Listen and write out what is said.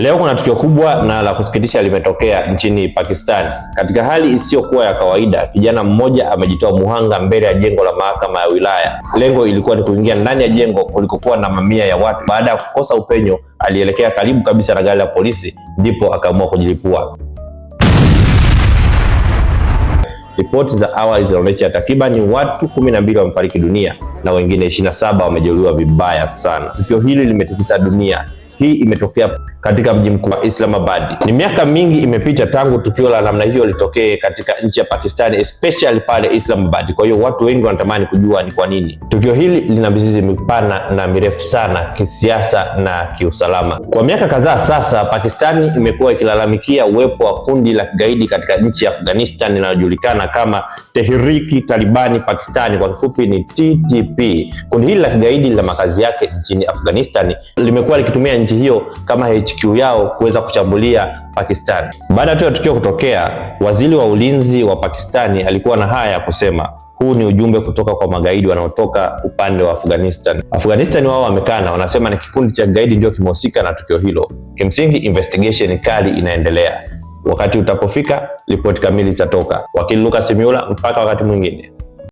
Leo kuna tukio kubwa na la kusikitisha limetokea nchini Pakistan. Katika hali isiyokuwa ya kawaida, kijana mmoja amejitoa muhanga mbele ya jengo la mahakama ya wilaya. Lengo ilikuwa ni kuingia ndani ya jengo kulikokuwa na mamia ya watu. Baada ya kukosa upenyo, alielekea karibu kabisa na gari la polisi, ndipo akaamua kujilipua. Ripoti za awali zinaonyesha takriban watu 12 wamefariki dunia na wengine 27 wamejeruhiwa vibaya sana. Tukio hili limetikisa dunia. Hii imetokea katika mji mkuu wa Islamabad. Ni miaka mingi imepita tangu tukio la namna hiyo litokee katika nchi ya Pakistan, especially pale Islamabad. Kwa hiyo watu wengi wanatamani kujua ni kwa nini. Tukio hili lina mizizi mipana na mirefu sana kisiasa na kiusalama. Kwa miaka kadhaa sasa, Pakistan imekuwa ikilalamikia uwepo wa kundi la kigaidi katika nchi ya Afghanistan linalojulikana kama Tehrik-i-Taliban Pakistan, kwa kifupi ni TTP. Kundi hili la kigaidi lina makazi yake nchini Afghanistan, limekuwa likitumia nchi hiyo kama HQ yao kuweza kushambulia Pakistan. Baada ya tukio kutokea, waziri wa ulinzi wa Pakistani alikuwa na haya ya kusema: huu ni ujumbe kutoka kwa magaidi wanaotoka upande wa Afghanistan. Afghanistan wao wamekana, wanasema ni kikundi cha gaidi ndio kimehusika na tukio hilo. Kimsingi investigation kali inaendelea. Wakati utapofika, ripoti kamili zitatoka. Wakili Lucas Miula, mpaka wakati mwingine.